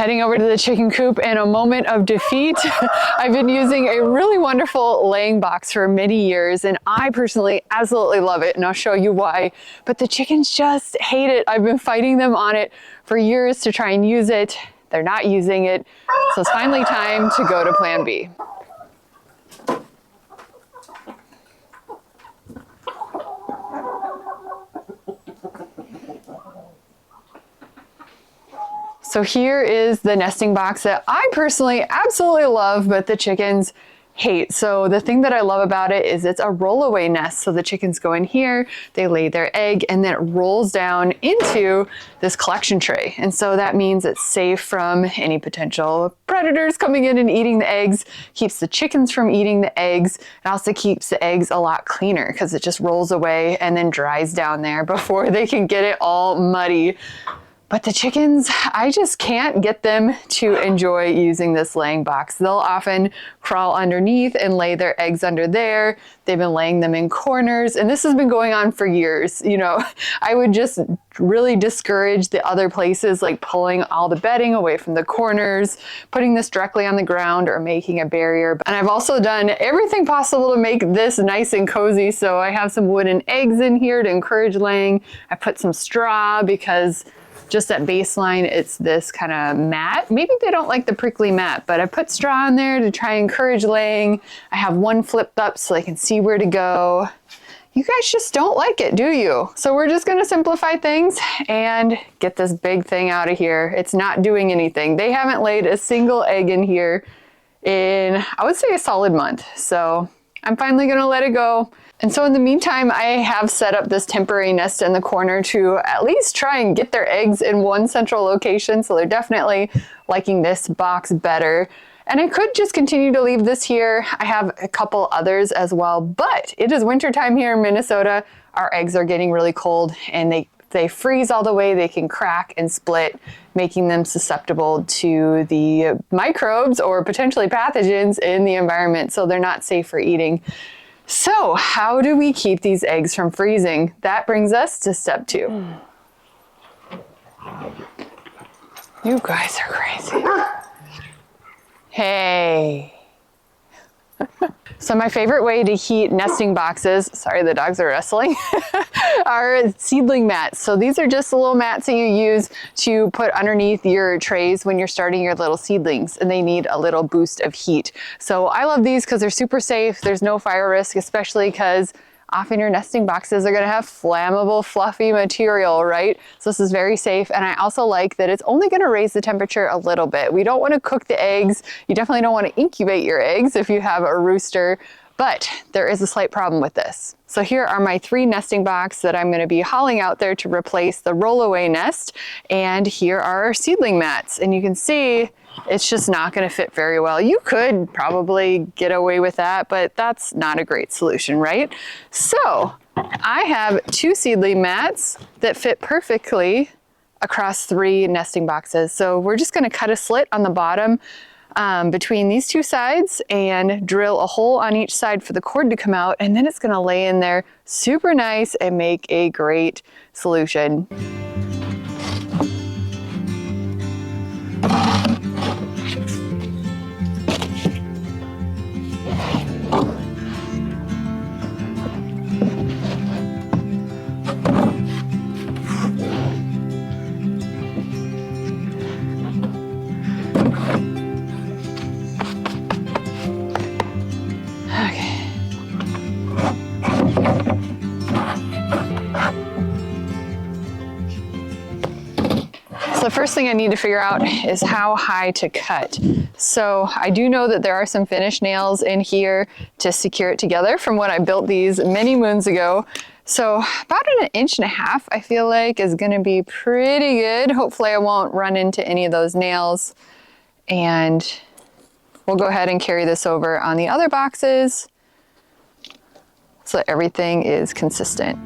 heading over to the chicken coop in a moment of defeat. I've been using a really wonderful laying box for many years, and I personally absolutely love it, and I'll show you why. But the chickens just hate it. I've been fighting them on it for years to try and use it. They're not using it, so it's finally time to go to plan B. So here is the nesting box that I personally absolutely love, but the chickens hate. So the thing that I love about it is it's a rollaway nest. So the chickens go in here, they lay their egg, and then it rolls down into this collection tray. And so that means it's safe from any potential predators coming in and eating the eggs, keeps the chickens from eating the eggs, and also keeps the eggs a lot cleaner because it just rolls away and then dries down there before they can get it all muddy. But the chickens, I just can't get them to enjoy using this laying box. They'll often crawl underneath and lay their eggs under there. They've been laying them in corners, and this has been going on for years. You know, I would just really discourage the other places, like pulling all the bedding away from the corners, putting this directly on the ground, or making a barrier. And I've also done everything possible to make this nice and cozy. So I have some wooden eggs in here to encourage laying. I put some straw because just at baseline, it's this kind of mat. Maybe they don't like the prickly mat, but I put straw in there to try and encourage laying. I have one flipped up so they can see where to go. You guys just don't like it, do you? So we're just gonna simplify things and get this big thing out of here. It's not doing anything. They haven't laid a single egg in here in, I would say, a solid month. So I'm finally gonna let it go. And so in the meantime, I have set up this temporary nest in the corner to at least try and get their eggs in one central location. So they're definitely liking this box better. And I could just continue to leave this here. I have a couple others as well, but it is wintertime here in Minnesota. Our eggs are getting really cold and they freeze all the way. They can crack and split, making them susceptible to the microbes or potentially pathogens in the environment. So they're not safe for eating. So how do we keep these eggs from freezing? That brings us to step 2. You guys are crazy. Hey. So my favorite way to heat nesting boxes, sorry the dogs are wrestling, are seedling mats. So these are just the little mats that you use to put underneath your trays when you're starting your little seedlings, and they need a little boost of heat. So I love these because they're super safe. There's no fire risk, especially because often your nesting boxes are going to have flammable, fluffy material, right? So this is very safe. And I also like that it's only going to raise the temperature a little bit. We don't want to cook the eggs. You definitely don't want to incubate your eggs if you have a rooster, but there is a slight problem with this. So here are my 3 nesting boxes that I'm going to be hauling out there to replace the rollaway nest. And here are our seedling mats. And you can see it's just not going to fit very well. You could probably get away with that, but that's not a great solution, right? So I have 2 seedling mats that fit perfectly across 3 nesting boxes. So we're just going to cut a slit on the bottom between these 2 sides and drill a hole on each side for the cord to come out, and then it's going to lay in there super nice and make a great solution. So the first thing I need to figure out is how high to cut. So I do know that there are some finish nails in here to secure it together from when I built these many moons ago. So about 1.5 inches, I feel like, is going to be pretty good. Hopefully I won't run into any of those nails. And we'll go ahead and carry this over on the other boxes so that everything is consistent.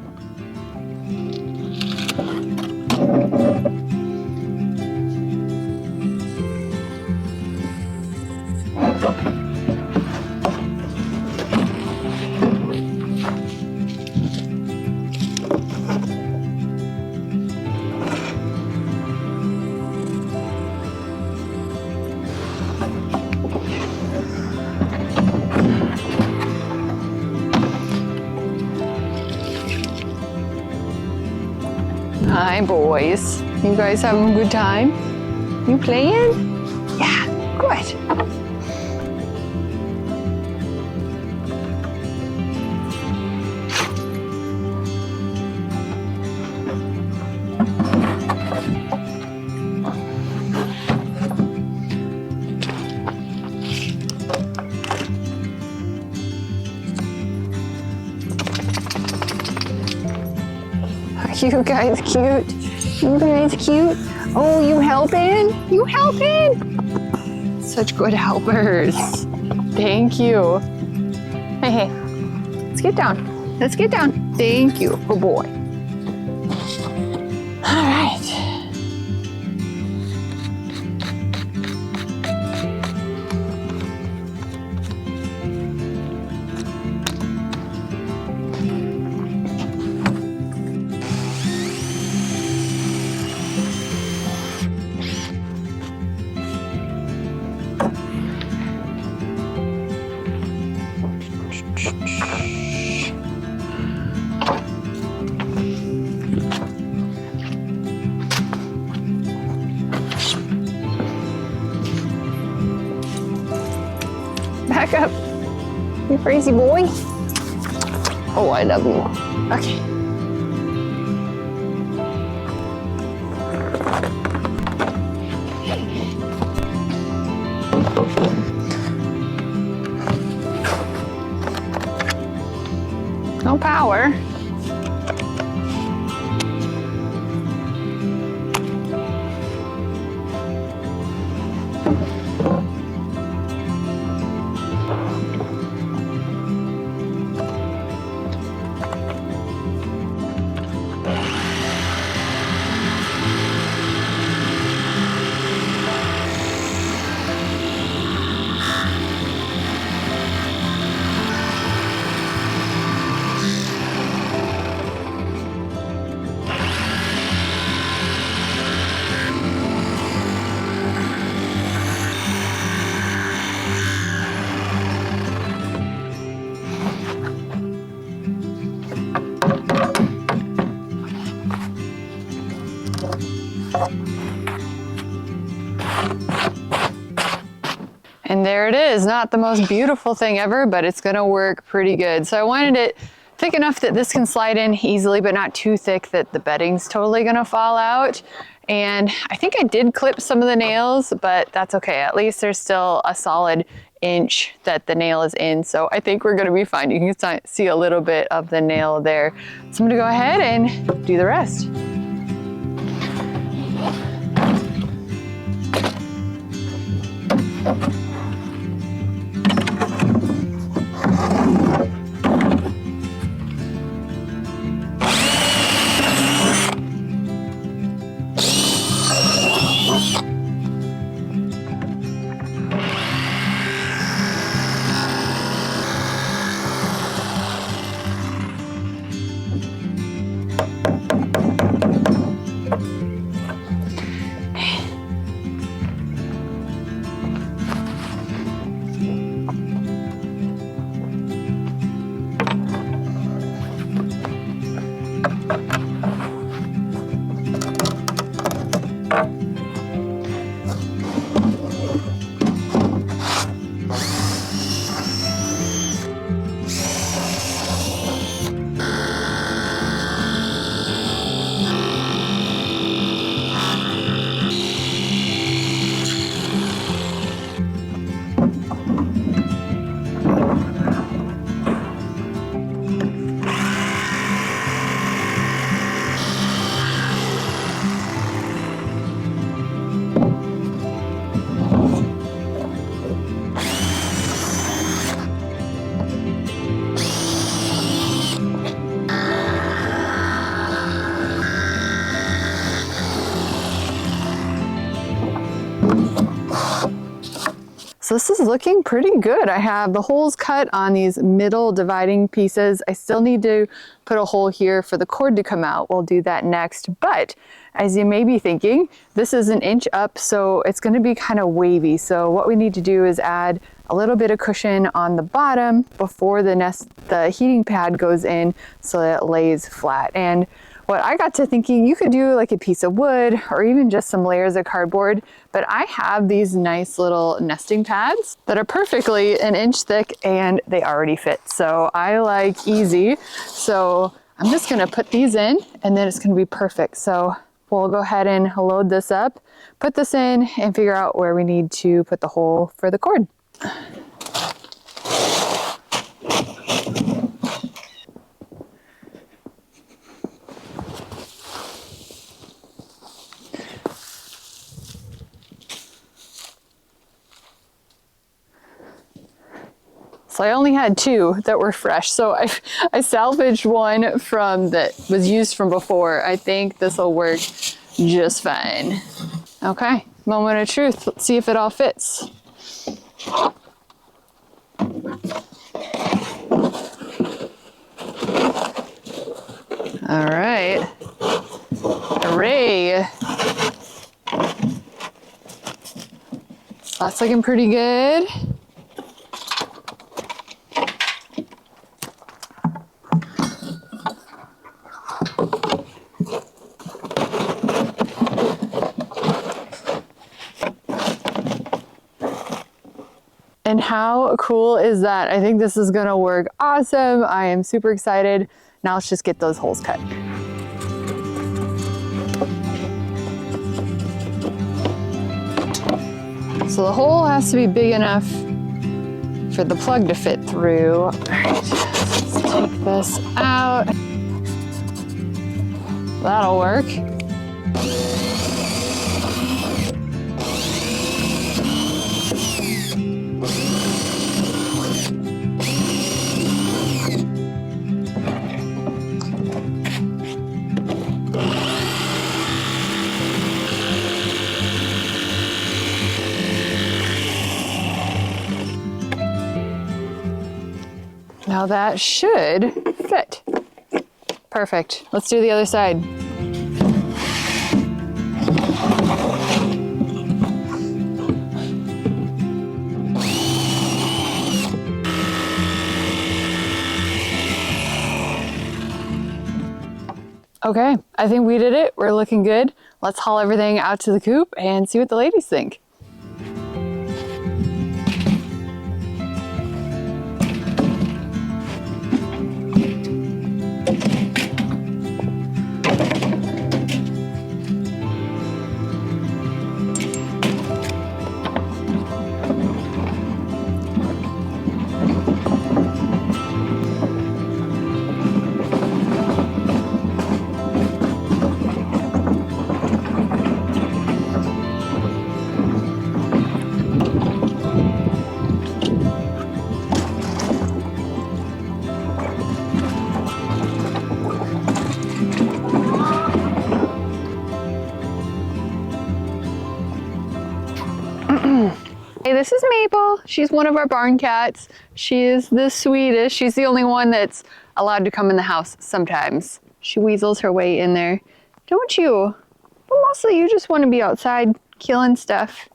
Hi, boys. You guys having a good time? You playing? Yeah, good. You guys cute. You guys cute. Oh, you helping? You helping? Such good helpers. Thank you. Hey, hey. Let's get down. Let's get down. Thank you. Good boy. All right. Back up, you crazy boy. Oh, I love you. Okay. No power. And there it is, not the most beautiful thing ever, but it's gonna work pretty good. So I wanted it thick enough that this can slide in easily, but not too thick that the bedding's totally gonna fall out. And I think I did clip some of the nails, but that's okay. At least there's still a solid inch that the nail is in. So I think we're gonna be fine. You can see a little bit of the nail there. So I'm gonna go ahead and do the rest. So this is looking pretty good. I have the holes cut on these middle dividing pieces. I still need to put a hole here for the cord to come out. We'll do that next. But as you may be thinking, this is an inch up, so it's gonna be kind of wavy. So what we need to do is add a little bit of cushion on the bottom before the heating pad goes in so that it lays flat. And what I got to thinking, you could do like a piece of wood or even just some layers of cardboard, but I have these nice little nesting pads that are perfectly 1 inch thick and they already fit. So I like easy. So I'm just gonna put these in and then it's gonna be perfect. So we'll go ahead and load this up, put this in and figure out where we need to put the hole for the cord. So I only had 2 that were fresh. So I salvaged one from that was used from before. I think this will work just fine. Okay, moment of truth. Let's see if it all fits. All right. Hooray. That's looking pretty good. And how cool is that? I think this is gonna work awesome. I am super excited. Now let's just get those holes cut. So the hole has to be big enough for the plug to fit through. All right, let's take this out. That'll work. Now that should fit. Perfect. Let's do the other side. Okay, I think we did it. We're looking good. Let's haul everything out to the coop and see what the ladies think. Hey, this is Maple. She's one of our barn cats. She is the sweetest. She's the only one that's allowed to come in the house sometimes. She weasels her way in there. Don't you? But mostly you just want to be outside killing stuff.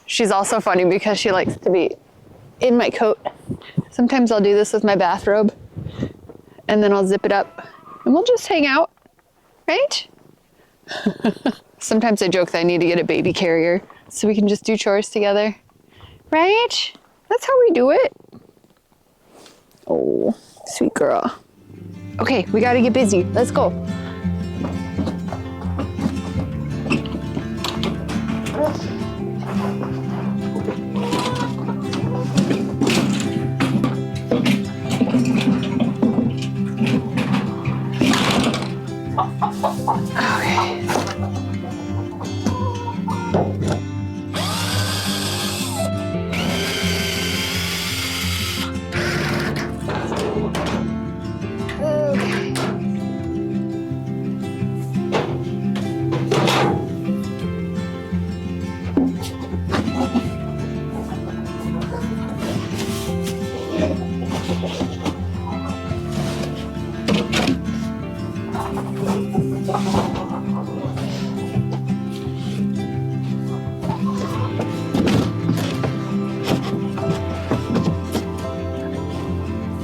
She's also funny because she likes to be in my coat. Sometimes I'll do this with my bathrobe and then I'll zip it up and we'll just hang out, right? Sometimes I joke that I need to get a baby carrier so we can just do chores together, right? That's how we do it. Oh, sweet girl. Okay, we gotta get busy. Let's go.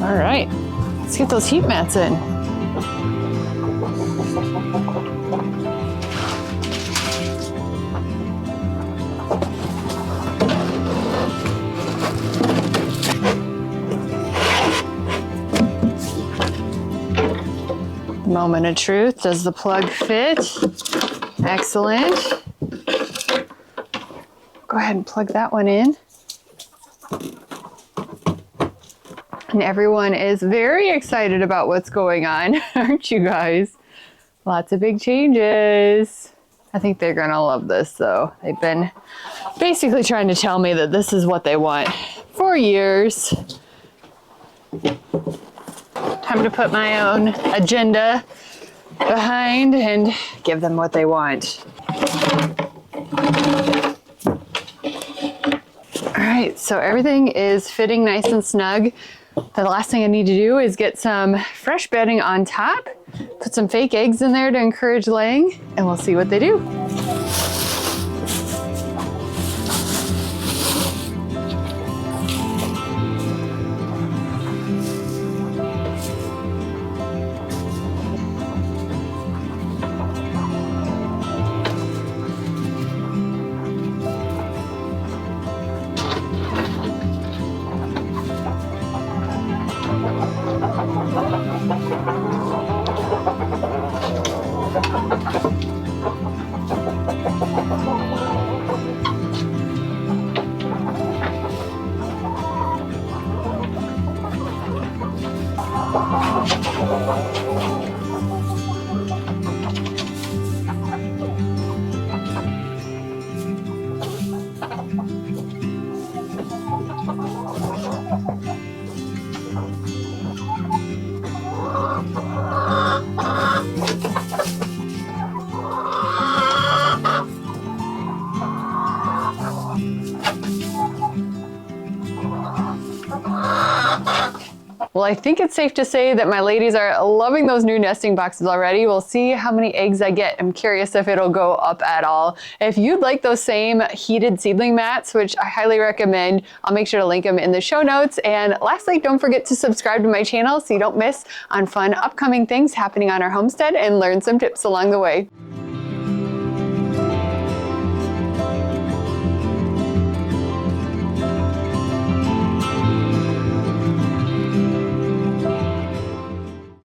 All right, Let's get those heat mats in. Moment of truth. Does the plug fit? Excellent. Go ahead and plug that one in. And everyone is very excited about what's going on, aren't you guys? Lots of big changes. I think they're gonna love this though. They've been basically trying to tell me that this is what they want for years. Time to put my own agenda behind and give them what they want. All right, so everything is fitting nice and snug. The last thing I need to do is get some fresh bedding on top, put some fake eggs in there to encourage laying, and we'll see what they do. Well, I think it's safe to say that my ladies are loving those new nesting boxes already. We'll see how many eggs I get. I'm curious if it'll go up at all. If you'd like those same heated seedling mats, which I highly recommend, I'll make sure to link them in the show notes. And lastly, don't forget to subscribe to my channel so you don't miss on fun upcoming things happening on our homestead and learn some tips along the way.